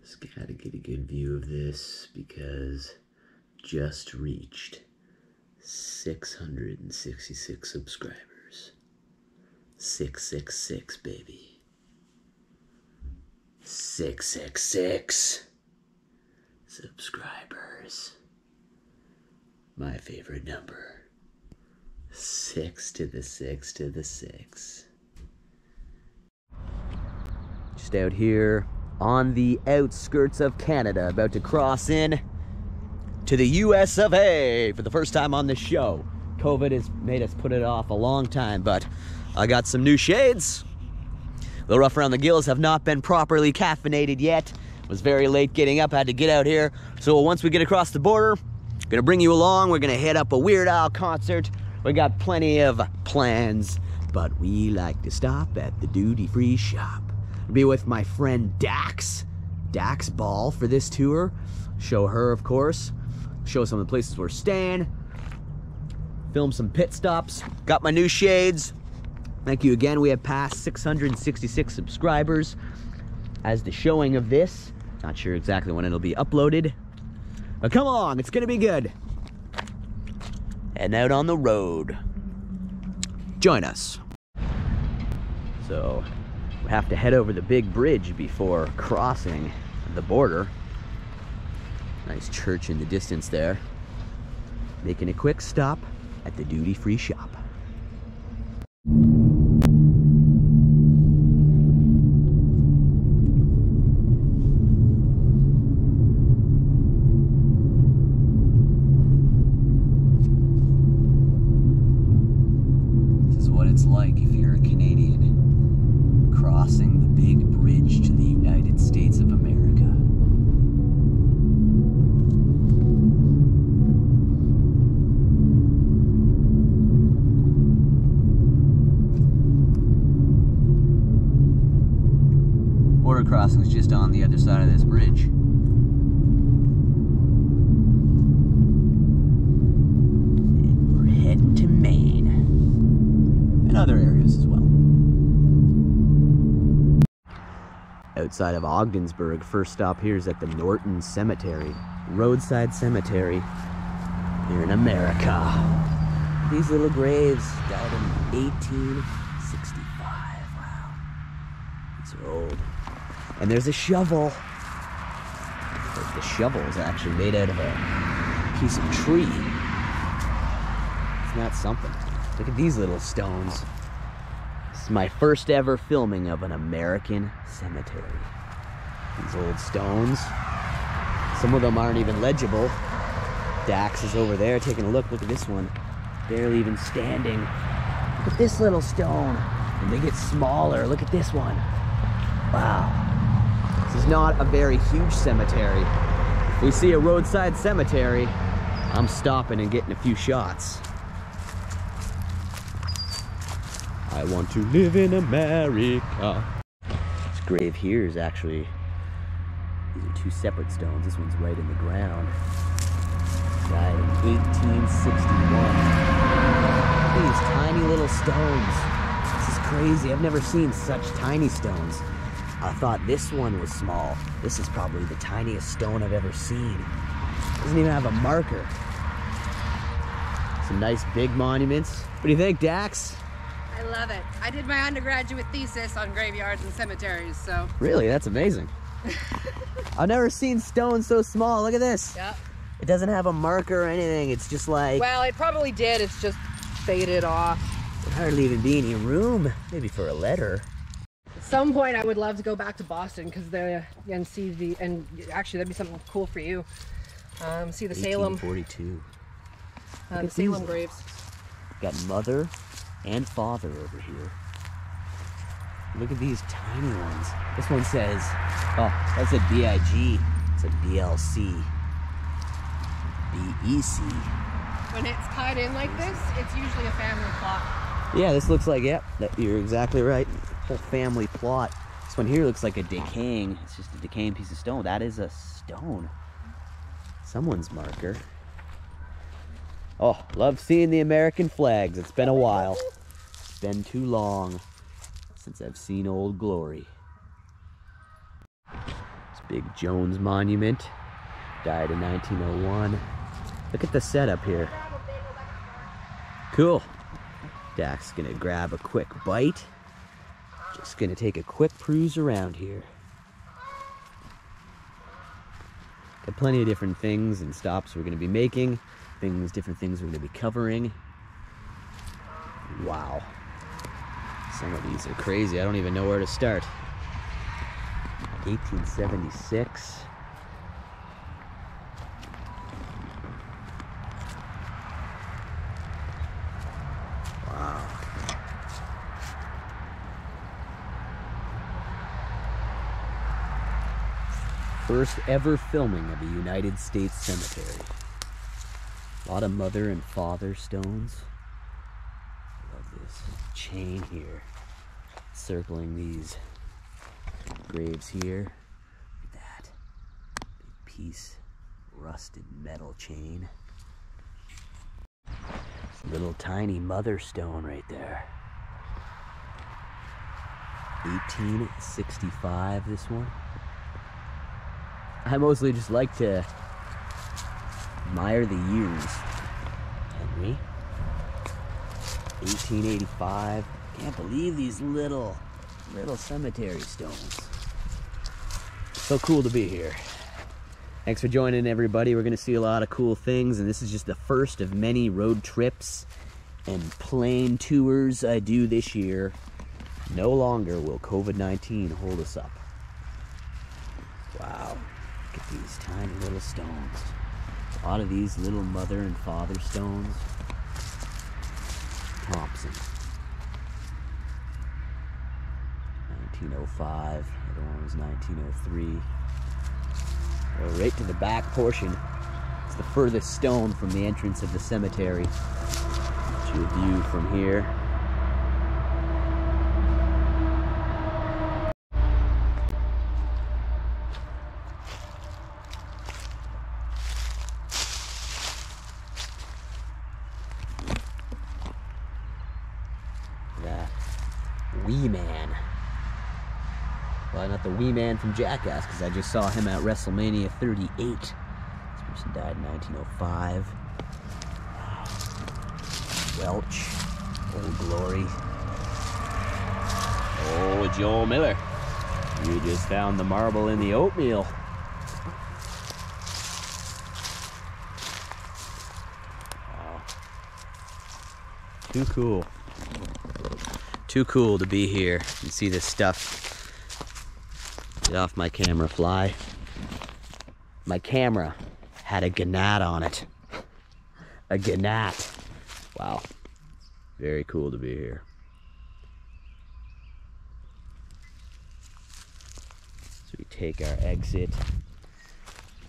Just gotta get a good view of this because just reached 666 subscribers. 666, baby. 666 subscribers. My favorite number. 6 to the 6 to the 6. Just out here on the outskirts of Canada, about to cross in to the US of A for the first time on this show. COVID has made us put it off a long time, but I got some new shades. A little rough around the gills, have not been properly caffeinated yet. Was very late getting up, had to get out here. So once we get across the border, gonna bring you along. We're gonna hit up a Weird Al concert. We got plenty of plans, but we like to stop at the duty-free shop. I'll be with my friend Dax Ball for this tour. Show her, of course. Show some of the places we're staying. Film some pit stops. Got my new shades. Thank you again. We have passed 666 subscribers as the showing of this. Not sure exactly when it'll be uploaded, but come along, it's gonna be good. Heading out on the road. Join us. So we have to head over the big bridge before crossing the border. Nice church in the distance there. Making a quick stop at the duty-free shop. This is what it's like if you're a Canadian crossing the big bridge to the United States of America. Border crossing is just on the other side of this bridge. And we're heading to Maine and other areas as well. Outside of Ogdensburg, first stop here is at the Norton Cemetery, roadside cemetery here in America. These little graves died in 1865. Wow, these are old. And there's a shovel. The shovel is actually made out of a piece of tree. Isn't that something? Look at these little stones. This is my first ever filming of an American cemetery. These old stones. Some of them aren't even legible. Dax is over there taking a look. Look at this one. Barely even standing. Look at this little stone. And they get smaller. Look at this one. Wow. This is not a very huge cemetery. If we see a roadside cemetery, I'm stopping and getting a few shots. I want to live in America. This grave here is actually, these are two separate stones. This one's right in the ground. Died in 1861. These tiny little stones. This is crazy. I've never seen such tiny stones. I thought this one was small. This is probably the tiniest stone I've ever seen. Doesn't even have a marker. Some nice big monuments. What do you think, Dax? I love it. I did my undergraduate thesis on graveyards and cemeteries, so. Really? That's amazing. I've never seen stones so small. Look at this. Yep. It doesn't have a marker or anything. It's just like... Well, it probably did. It's just faded off. There'd hardly even be any room. Maybe for a letter. At some point, I would love to go back to Boston because and see the, and actually that'd be something cool for you. See the Salem. 1842. The Salem graves. Got mother and father over here. Look at these tiny ones. This one says, oh, that's a BIG. It's a BLC. BEC. When it's cut in like this, it's usually a family plot. Yeah, this looks like, yep, you're exactly right. Whole family plot. This one here looks like a decaying, it's just a decaying piece of stone. That is a stone. Someone's marker. Oh, love seeing the American flags. It's been a while. It's been too long since I've seen Old Glory. This Big Jones monument. Died in 1901. Look at the setup here. Cool. Dak's gonna grab a quick bite. Just gonna take a quick cruise around here. Got plenty of different things and stops we're gonna be making. Different things we're gonna be covering. Wow. Some of these are crazy. I don't even know where to start. 1876. Wow. First ever filming of a United States cemetery. A lot of mother and father stones. Love this chain here, circling these graves here. Look at that. Big piece, rusted metal chain. Little tiny mother stone right there. 1865, this one. I mostly just like to admire the years. Henry. 1885. Can't believe these little cemetery stones. So cool to be here. Thanks for joining, everybody. We're gonna see a lot of cool things, and this is just the first of many road trips and plane tours I do this year. No longer will COVID-19 hold us up. Wow, look at these tiny little stones. A lot of these little mother and father stones. Thompson. 1905, the other one was 1903. Go right to the back portion. It's the furthest stone from the entrance of the cemetery. Get you a view from here. That wee man. Well, not the wee man from Jackass, because I just saw him at WrestleMania 38. This person died in 1905. Welch. Old Glory. Oh, Joe Miller. You just found the marble in the oatmeal. Wow. Too cool. Too cool to be here and see this stuff. Get off my camera, fly. My camera had a gnat on it. A gnat. Wow. Very cool to be here. So we take our exit.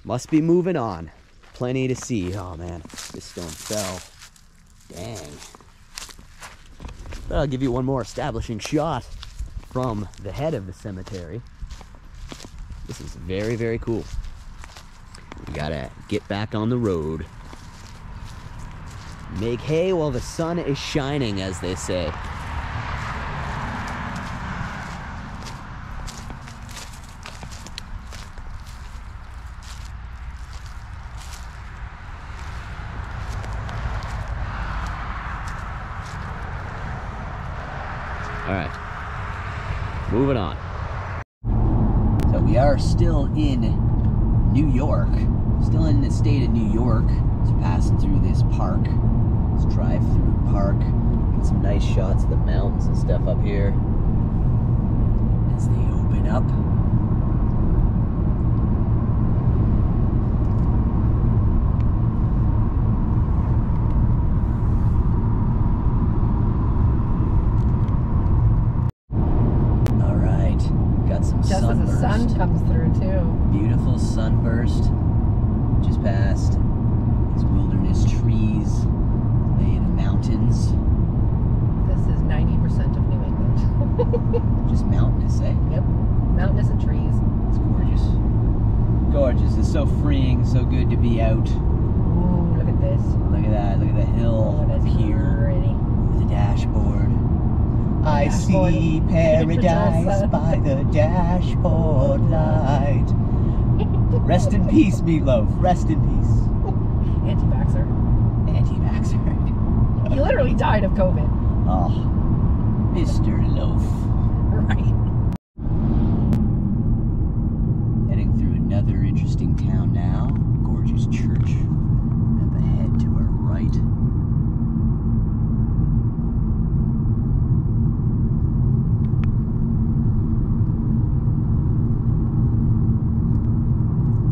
Must be moving on. Plenty to see. Oh man, this stone fell. Dang. But I'll give you one more establishing shot from the head of the cemetery. This is very, very cool. We gotta get back on the road. Make hay while the sun is shining, as they say. All right, moving on. So we are still in New York, still in the state of New York. Just passing through this park, this drive-through park. Get some nice shots of the mountains and stuff up here as they open up. Just as the sun comes through too. Beautiful sunburst. Just past these wilderness trees, laying mountains. This is 90% of New England. Just mountainous, eh? Yep. Mountainous and trees. It's gorgeous. Gorgeous. It's so freeing, so good to be out. Ooh, look at this. Look at that. Look at the hill up here. Pretty. The dashboard. I see paradise by the dashboard light. Rest in peace, Meatloaf. Rest in peace. Anti-vaxxer. Anti-vaxxer. He literally died of COVID. Oh, Mr. Loaf. Right. Heading through another interesting town now. Gorgeous church up ahead to our right.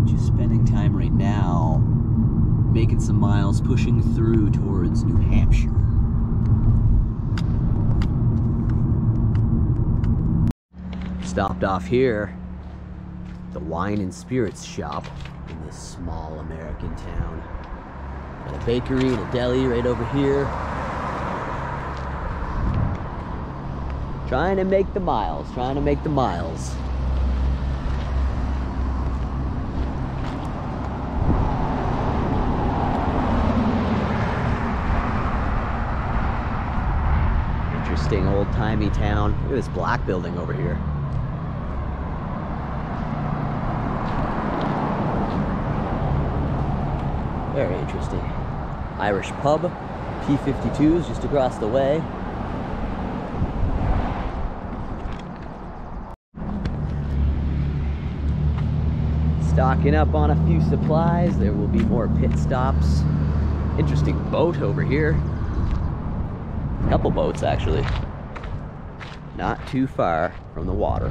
Just spending time right now making some miles, pushing through towards New Hampshire. Stopped off here, the wine and spirits shop in this small American town. Got a bakery and a deli right over here. Trying to make the miles, Interesting old-timey town. Look at this black building over here. Very interesting. Irish pub, P-52s just across the way. Stocking up on a few supplies. There will be more pit stops. Interesting boat over here. Couple boats actually. Not too far from the water.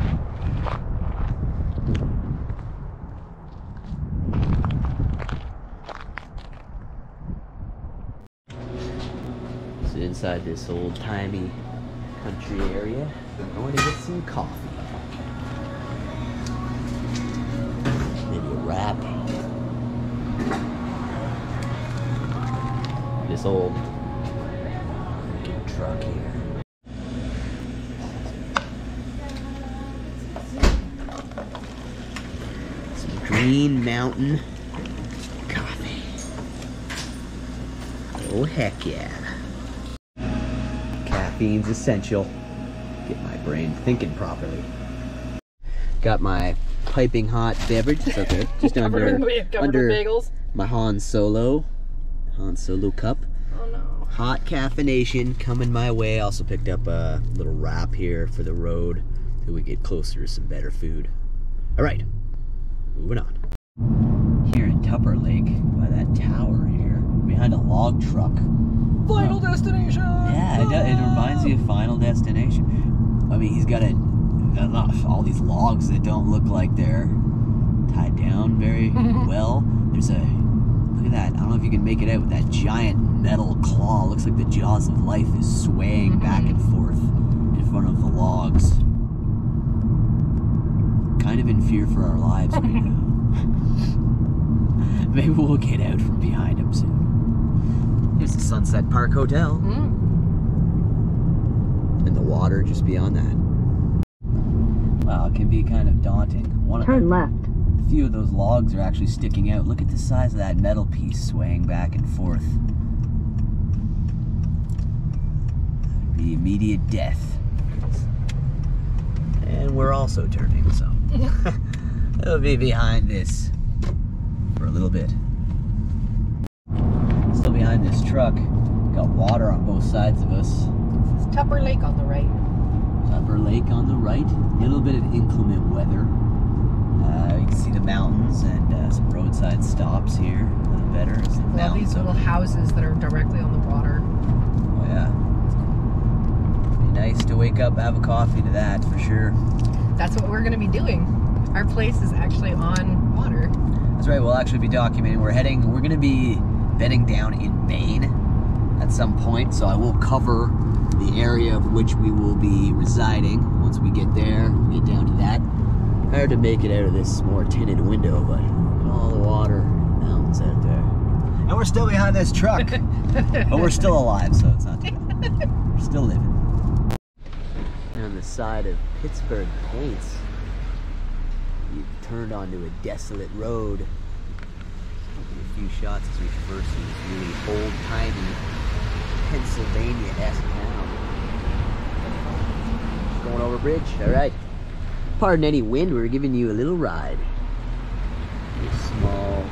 So inside this old-timey country area, I'm going to get some coffee. Maybe a wrap. This old truck here. Some Green Mountain coffee. Oh heck yeah. Caffeine's essential. Get my brain thinking properly. Got my piping hot beverage. It's okay. Just under bagels. My Han Solo cup. Oh no. Hot caffeination coming my way. Also picked up a little wrap here for the road till we get closer to some better food. All right, moving on. Here in Tupper Lake, by that tower here, behind a log truck. Final Destination! Yeah, it reminds me of Final Destination. I mean, he's got all these logs that don't look like they're tied down very well. There's a, look at that. I don't know if you can make it out with that giant metal claw. Looks like the jaws of life is swaying back and forth in front of the logs. Kind of in fear for our lives right now. Maybe we'll get out from behind him soon. Here's the Sunset Park Hotel. And the water just beyond that. Wow, it can be kind of daunting. Turn left. A few of those logs are actually sticking out. Look at the size of that metal piece swaying back and forth. The immediate death. And we're also turning, so it'll be behind this for a little bit. Still behind this truck. Got water on both sides of us. This is Tupper Lake on the right. Tupper Lake on the right. A little bit of inclement weather. You can see the mountains and some roadside stops here. A little better. All these little houses that are directly on the water. Oh yeah. Be nice to wake up, have a coffee to that for sure. That's what we're going to be doing. Our place is actually on water. That's right. We'll actually be documenting. We're going to be bedding down in Maine at some point, so I will cover the area of which we will be residing once we get there. We'll get down to that. Hard to make it out of this more tinted window, but look at all the water mountains out there. And we're still behind this truck. But we're still alive, so it's not too bad. We're still living. And on the side of Pittsburgh Points, you've turned onto a desolate road. A few shots as we traverse this really old-timey Pennsylvania-esque town. Just going over a bridge, all right. Pardon any wind, we're giving you a little ride. Small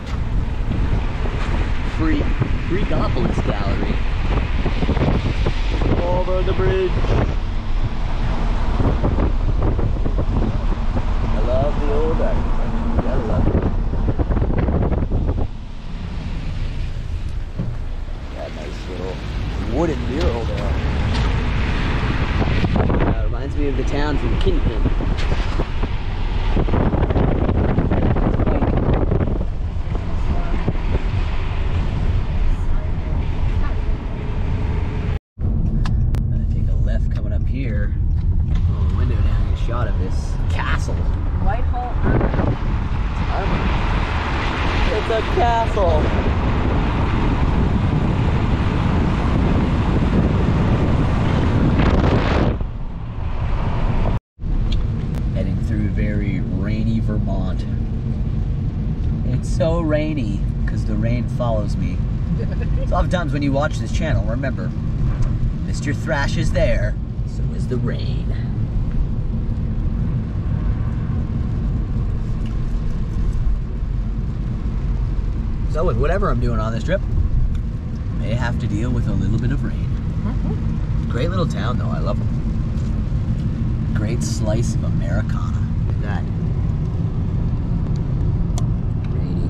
Freakopolis Gallery. Over the bridge. I love the old architecture. I love it. That nice little wooden mural there. Reminds me of the town from Kingpin. Here, oh, window down, a shot of this castle. Whitehall Armor. It's a castle. Heading through very rainy Vermont. It's so rainy because the rain follows me. So oftentimes when you watch this channel, remember, Mr. Thrash is there. So is the rain. So with whatever I'm doing on this trip, I may have to deal with a little bit of rain. Great little town though, I love it. Great slice of Americana. Look at that. Rainy.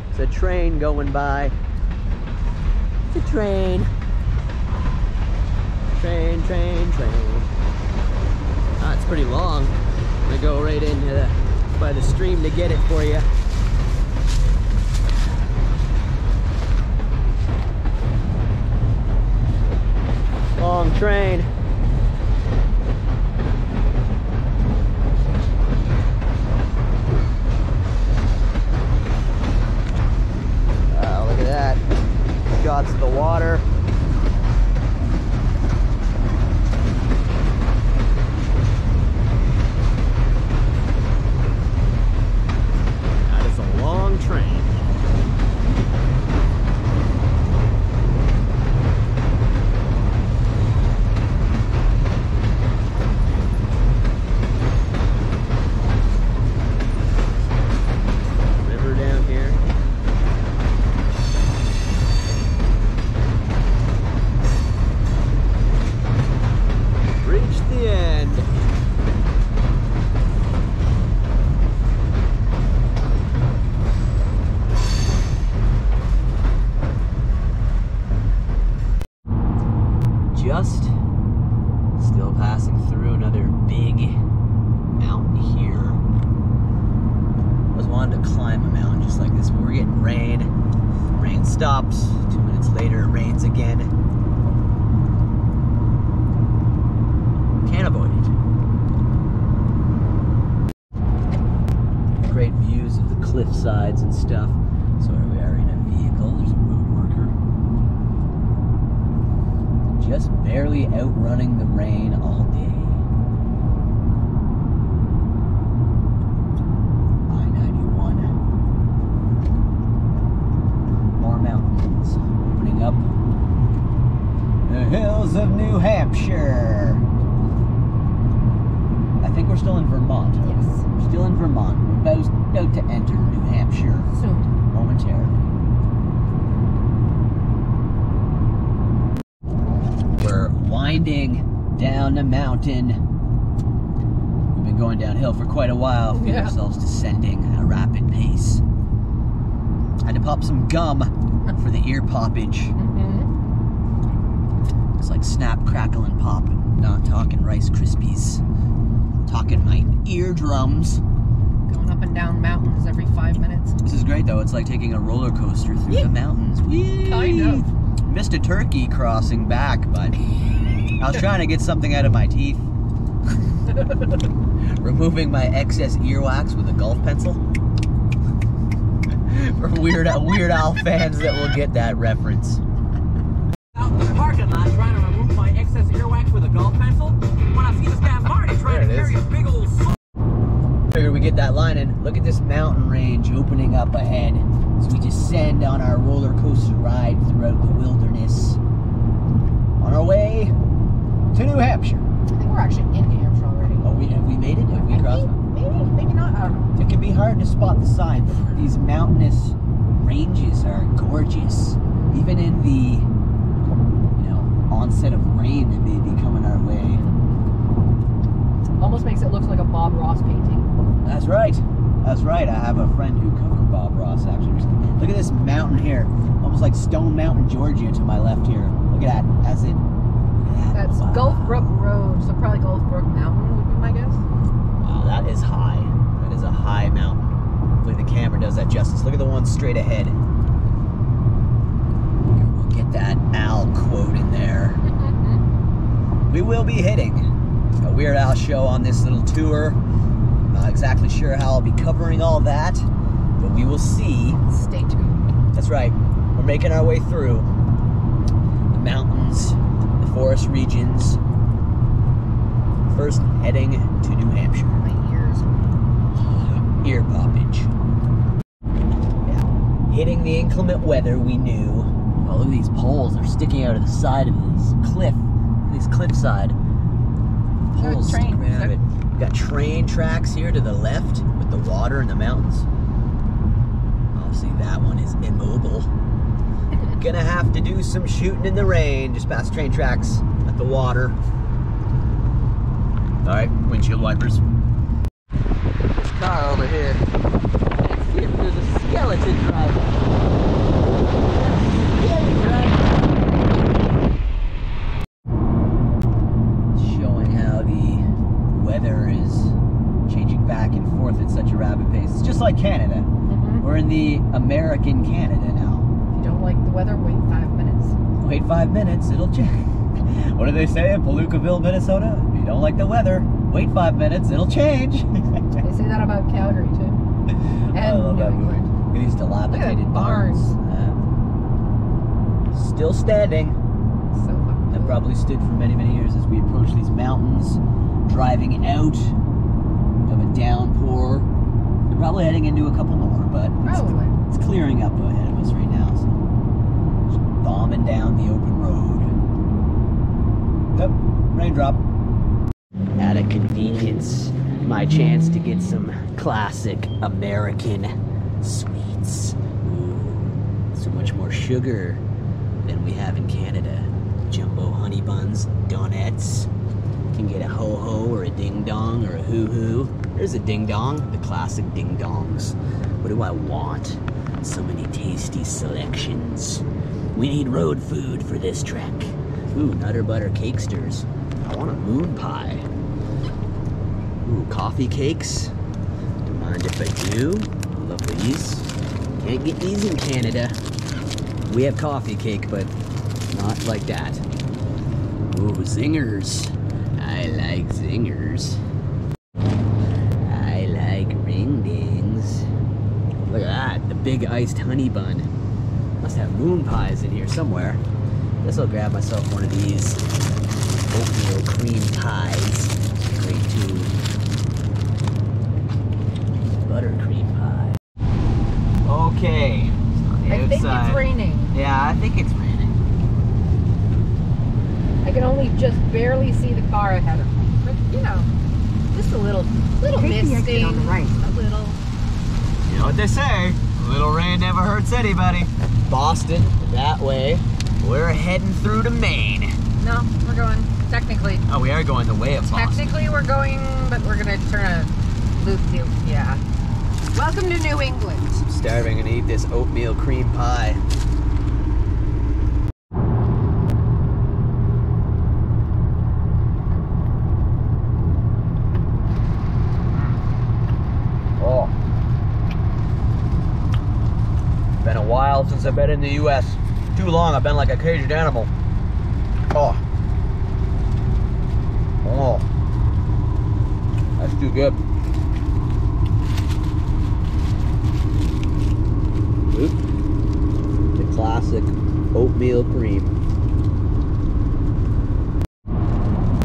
It's a train going by. It's a train. Train, train, train. Ah, it's pretty long. I'm gonna go right into by the stream to get it for you. Long train. Look at that. Shots of the water. Train. River down here. Reached the end. Just still passing through another big mountain here. I was wanting to climb a mountain just like this, but we're getting rain. Rain stops. 2 minutes later, it rains again. Can't avoid it. Great views of the cliff sides and stuff. So here we are in a vehicle. There's a road worker. Just barely outrunning the rain all day. I-91. More mountains opening up. The hills of New Hampshire. I think we're still in Vermont. Yes. We're still in Vermont. We're about to enter New Hampshire. Soon. Momentarily. We're winding down the mountain. We've been going downhill for quite a while. Feel ourselves descending at a rapid pace. Had to pop some gum for the ear poppage. It's like snap, crackle, and pop. Not talking Rice Krispies. Talking my eardrums. Going up and down mountains every 5 minutes. This is great though. It's like taking a roller coaster through the mountains. Whee! Kind of. Missed a turkey crossing back, but I was trying to get something out of my teeth. Removing my excess earwax with a golf pencil. For Weird Al fans that will get that reference. Out in the parking lot trying to remove my excess earwax with a golf pencil when I see this guy Marty trying to carry a big old Figured we get that line in. Look at this mountain range opening up ahead as we descend on our roller coaster ride throughout the wilderness. On our way to New Hampshire. I think we're actually in New Hampshire already. Oh, have we made it? Have we crossed? Maybe not. I don't know. It could hard to spot the sign, but these mountainous ranges are gorgeous. Even in the, onset of rain that may be coming our way. Almost makes it look like a Bob Ross painting. That's right. That's right. I have a friend who covered Bob Ross, actually. Look at this mountain here. Almost like Stone Mountain, Georgia to my left here. Look at that. As it... That's Gulf Brook Road, so probably Gulf Brook Mountain would be my guess. Wow, that is high. That is a high mountain. Hopefully the camera does that justice. Look at the one straight ahead. Here, we'll get that Al quote in there. We will be hitting a Weird Al show on this little tour. Not exactly sure how I'll be covering all that, but we will see. Stay tuned. That's right. We're making our way through the mountains, the forest regions. First, heading to New Hampshire. My ears. Ear poppage. Yeah. Hitting the inclement weather we knew. Oh, look at these poles. They're sticking out of the side of this cliff. This cliffside. Poles sticking right out of it. We've got train tracks here to the left with the water and the mountains. Obviously that one is immobile. Gonna have to do some shooting in the rain just past train tracks at the water. Alright, windshield wipers. This car over here. Next to him, there's a skeleton driving. Showing how the weather is changing back and forth at such a rapid pace. It's just like Canada. We're in the American Canada now. If you don't like the weather, wait 5 minutes. Wait 5 minutes, it'll change. What do they say in Palookaville, Minnesota? If you don't like the weather, wait 5 minutes, it'll change. They say that about Calgary too. And I love that movie. England. Look at these dilapidated Look at barns. Still standing. So fucking Have cool. probably stood for many, many years as we approach these mountains, driving out of a downpour. We're probably heading into a couple more, but Probably. it's clearing up ahead of us right now. So just bombing down the open road. Yep, raindrop. At a convenience, my chance to get some classic American sweets. Ooh, so much more sugar than we have in Canada. Jumbo honey buns, donuts. You can get a ho-ho or a ding-dong or a hoo-hoo. There's a ding-dong, the classic ding-dongs. What do I want? So many tasty selections. We need road food for this trek. Ooh, Nutter Butter Cakesters. I want a moon pie. Ooh, coffee cakes. Don't mind if I do. I love these. Can't get these in Canada. We have coffee cake, but not like that. Ooh, zingers. I like zingers. I like ring dings. Look at that, the big iced honey bun. Must have moon pies in here somewhere. Guess I'll grab myself one of these oatmeal cream pies. Great too. Buttercream pie. Okay. I think it's raining. Yeah, I think it's raining. I can only just barely see the car ahead of me. But, just a little misty. On the right. A little. You know what they say, a little rain never hurts anybody. Boston, that way. We're heading through to Maine. No, we're going, technically. Oh, we are going the way of Boston. Technically we're going, but we're going to turn a loop-de-loop, yeah. Welcome to New England. I'm starving and eat this oatmeal cream pie. Oh. Been a while since I've been in the U.S. Too long, I've been like a caged animal. Oh. Oh. That's too good. Oop. The classic oatmeal cream.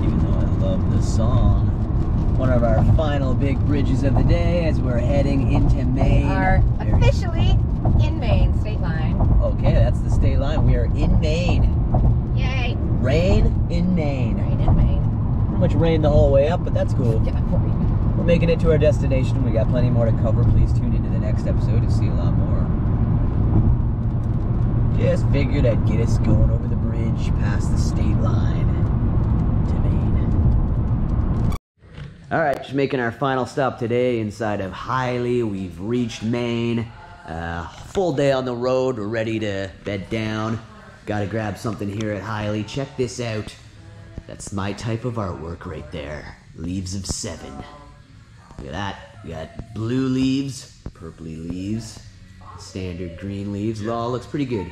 Even though I love this song. One of our final big bridges of the day as we're heading into Maine. We are officially in Maine, state line. Okay, that's the state line. We are in Maine. Yay. Rain in Maine. Rain in Maine. Pretty much rained the whole way up, but that's cool. Yeah, for you. making it to our destination. We got plenty more to cover. Please tune into the next episode to see a lot more. Just figured I'd get us going over the bridge past the state line to Maine. Alright, just making our final stop today inside of Hiley. We've reached Maine. Full day on the road. We're ready to bed down. Gotta grab something here at Hiley. Check this out. That's my type of artwork right there. Leaves of 7. Look at that. We got blue leaves, purpley leaves, standard green leaves. Law looks pretty good.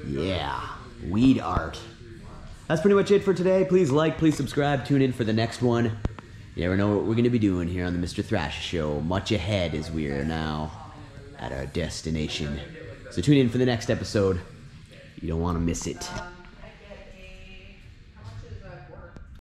Yeah, weed art. That's pretty much it for today. Please like, please subscribe, tune in for the next one. You never know what we're going to be doing here on the Mr. Thrasha Show. Much ahead as we are now at our destination. So tune in for the next episode. You don't want to miss it.